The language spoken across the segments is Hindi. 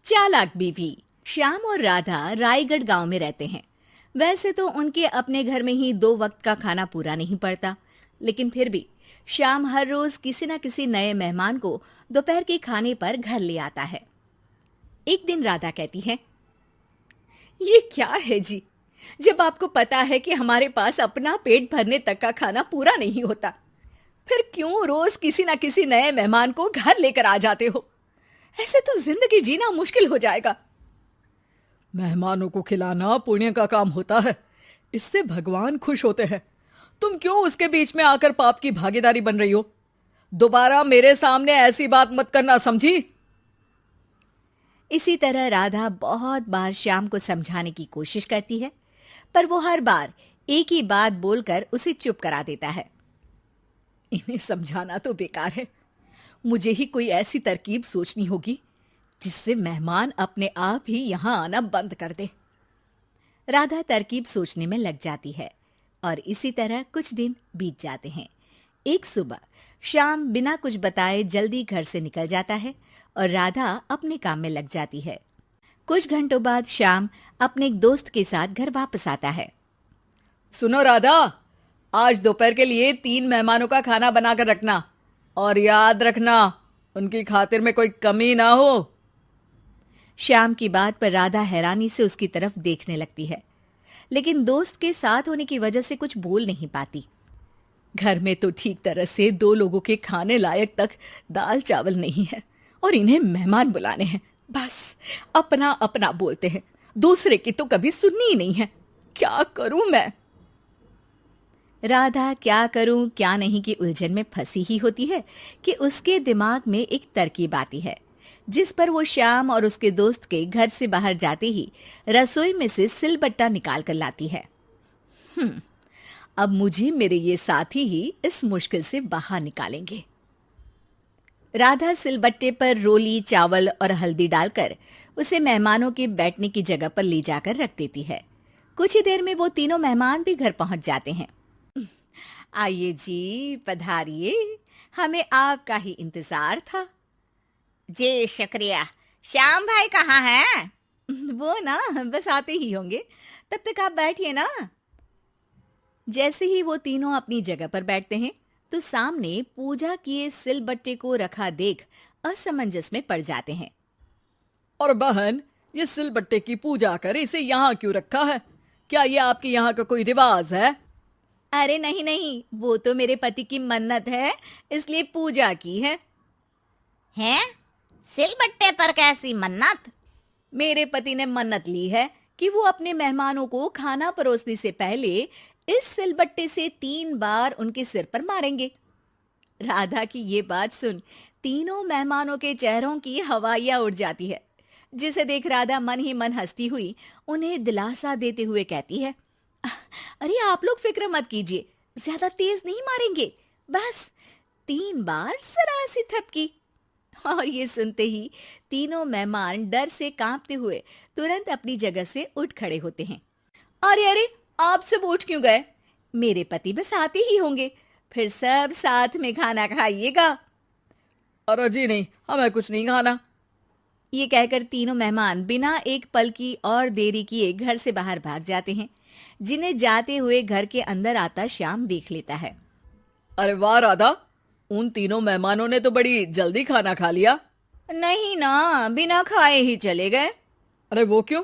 चालाक बीवी। श्याम और राधा रायगढ़ गांव में रहते हैं। वैसे तो उनके अपने घर में ही 2 वक्त का खाना पूरा नहीं पड़ता, लेकिन फिर भी श्याम हर रोज किसी न किसी नए मेहमान को दोपहर के खाने पर घर ले आता है। एक दिन राधा कहती है, ये क्या है जी, जब आपको पता है कि हमारे पास अपना पेट भरने तक का खाना पूरा नहीं होता, फिर क्यों रोज किसी न किसी नए मेहमान को घर लेकर आ जाते हो? ऐसे तो जिंदगी जीना मुश्किल हो जाएगा। मेहमानों को खिलाना पुण्य का काम होता है, इससे भगवान खुश होते हैं। तुम क्यों उसके बीच में आकर पाप की भागीदारी बन रही हो? दोबारा मेरे सामने ऐसी बात मत करना, समझी? इसी तरह राधा बहुत बार श्याम को समझाने की कोशिश करती है, पर वो हर बार एक ही बात बोलकर उसे चुप करा देता है। इन्हें समझाना तो बेकार है। मुझे ही कोई ऐसी तरकीब सोचनी होगी जिससे मेहमान अपने आप ही यहां आना बंद कर दे। राधा तरकीब सोचने में लग जाती है और इसी तरह कुछ दिन बीत जाते हैं। एक सुबह श्याम बिना कुछ बताए जल्दी घर से निकल जाता है और राधा अपने काम में लग जाती है। कुछ घंटों बाद श्याम अपने एक दोस्त के साथ घर वापस आता है। सुनो राधा, आज दोपहर के लिए 3 मेहमानों का खाना बनाकर रखना, और याद रखना उनकी खातिर में कोई कमी ना हो। श्याम की बात पर राधा हैरानी से उसकी तरफ देखने लगती है, लेकिन दोस्त के साथ होने की वजह से कुछ बोल नहीं पाती। घर में तो ठीक तरह से 2 लोगों के खाने लायक तक दाल चावल नहीं है, और इन्हें मेहमान बुलाने हैं। बस अपना अपना बोलते हैं, दूसरे की तो कभी सुननी ही नहीं है। क्या करूं मैं? राधा क्या करूं क्या नहीं की उलझन में फंसी ही होती है कि उसके दिमाग में एक तरकीब आती है, जिस पर वो श्याम और उसके दोस्त के घर से बाहर जाते ही रसोई में से सिलबट्टा निकाल कर लाती है। अब मुझे मेरे ये साथी ही इस मुश्किल से बाहर निकालेंगे। राधा सिलबट्टे पर रोली, चावल और हल्दी डालकर उसे मेहमानों के बैठने की जगह पर ले जाकर रख देती है। कुछ ही देर में वो तीनों मेहमान भी घर पहुंच जाते हैं। आइए जी, पधारिए, हमें आपका ही इंतजार था। जी शुक्रिया। श्याम भाई कहाँ हैं? वो ना बस आते ही होंगे, तब तक आप बैठिए ना। जैसे ही वो तीनों अपनी जगह पर बैठते हैं तो सामने पूजा किए सिलबट्टे को रखा देख असमंजस में पड़ जाते हैं। और बहन, ये सिलबट्टे की पूजा कर इसे यहाँ क्यों रखा है? क्या ये आपके यहाँ का कोई रिवाज है? अरे नहीं नहीं, वो तो मेरे पति की मन्नत है, इसलिए पूजा की है। हैं? सिलबट्टे पर कैसी मन्नत? मेरे पति ने मन्नत ली है कि वो अपने मेहमानों को खाना परोसने से पहले इस सिलबट्टे से 3 बार उनके सिर पर मारेंगे। राधा की ये बात सुन तीनों मेहमानों के चेहरों की हवाइयां उड़ जाती है, जिसे देख राधा मन ही मन हंसती हुई उन्हें दिलासा देते हुए कहती है, अरे आप लोग फिक्र मत कीजिए, ज्यादा तेज नहीं मारेंगे, बस 3 बार जरा सी थपकी। और ये सुनते ही तीनों मेहमान डर से कांपते हुए तुरंत अपनी जगह से उठ खड़े होते हैं। अरे अरे, आप सब उठ क्यों गए? मेरे पति बस आते ही होंगे, फिर सब साथ में खाना खाइएगा। अरे जी नहीं, हमें कुछ नहीं खाना। ये कहकर तीनों मेहमान बिना एक पल की और देरी किए घर से बाहर भाग जाते हैं, जिन्हें जाते हुए घर के अंदर आता श्याम देख लेता है। अरे वाह राधा, उन तीनों मेहमानों ने तो बड़ी जल्दी खाना खा लिया। नहीं ना, बिना खाए ही चले गए। अरे वो क्यों?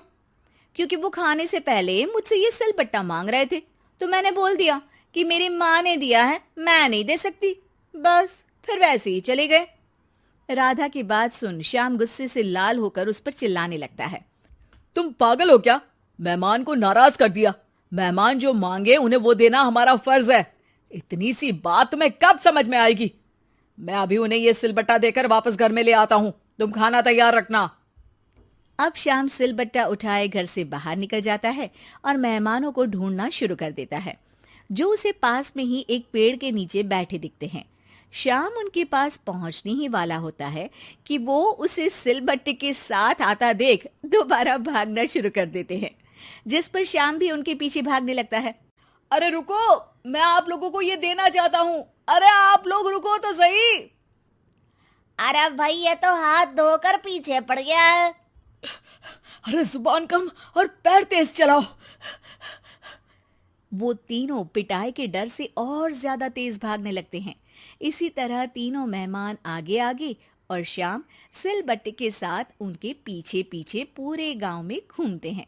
क्योंकि वो खाने से पहले मुझसे ये सिलबट्टा मांग रहे थे, तो मैंने बोल दिया कि मेरी माँ ने दिया है, मैं नहीं दे सकती। बस फिर वैसे ही चले गए। राधा की बात सुन श्याम गुस्से से लाल होकर उस पर चिल्लाने लगता है। तुम पागल हो क्या? मेहमान को नाराज कर दिया। मेहमान जो मांगे उन्हें वो देना हमारा फर्ज है। इतनी सी बात तुम्हें कब समझ में आएगी? मैं अभी उन्हें ये सिलबट्टा देकर वापस घर में ले आता हूं, तुम खाना तैयार रखना। अब श्याम सिलबट्टा उठाए घर से बाहर निकल जाता है और मेहमानों को ढूंढना शुरू कर देता है, जो उसे पास में ही एक पेड़ के नीचे बैठे दिखते हैं। श्याम उनके पास पहुंचने ही वाला होता है कि वो उसे सिलबट्टे के साथ आता देख दोबारा भागना शुरू कर देते हैं, जिस पर श्याम भी उनके पीछे भागने लगता है। अरे रुको, मैं आप लोगों को ये देना चाहता हूं। अरे आप लोग रुको तो सही। अरे भाई, ये तो हाथ धोकर पीछे पड़ गया है। अरे जुबान कम और पैर तेज चलाओ। वो तीनों पिटाई के डर से और ज्यादा तेज भागने लगते हैं। इसी तरह तीनों मेहमान आगे आगे और श्याम सिलबट्टे के साथ उनके पीछे पीछे पूरे गांव में घूमते हैं,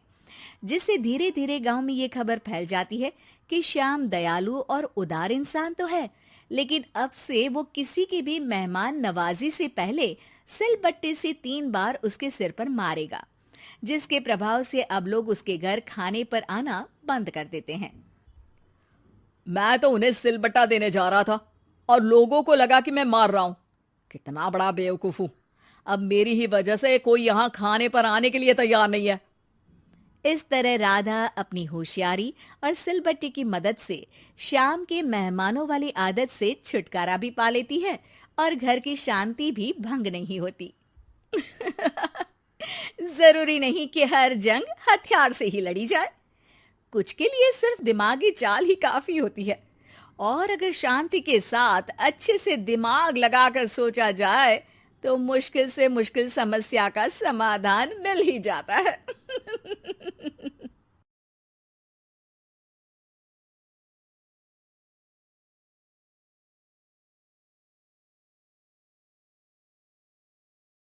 जिससे धीरे धीरे गांव में ये खबर फैल जाती है कि श्याम दयालु और उदार इंसान तो है, लेकिन अब से वो किसी की भी मेहमान नवाजी से पहले सिलबट्टे से 3 बार उसके सिर पर मारेगा, जिसके प्रभाव से अब लोग उसके घर खाने पर आना बंद कर देते हैं। मैं तो उन्हें सिलबट्टा देने जा रहा था और लोगों को लगा कि मैं मार रहा हूं। कितना बड़ा बेवकूफ हूं। अब मेरी ही वजह से कोई यहां खाने पर आने के लिए तैयार नहीं है। इस तरह राधा अपनी होशियारी और सिलबट्टे की मदद से श्याम के मेहमानों वाली आदत से छुटकारा भी पा लेती है और घर की शांति भी भंग नहीं होती। जरूरी नहीं कि हर जंग हथियार से ही लड़ी जाए। कुछ के लिए सिर्फ दिमागी चाल ही काफी होती है, और अगर शांति के साथ अच्छे से दिमाग लगाकर सोचा जाए तो मुश्किल से मुश्किल समस्या का समाधान मिल ही जाता है।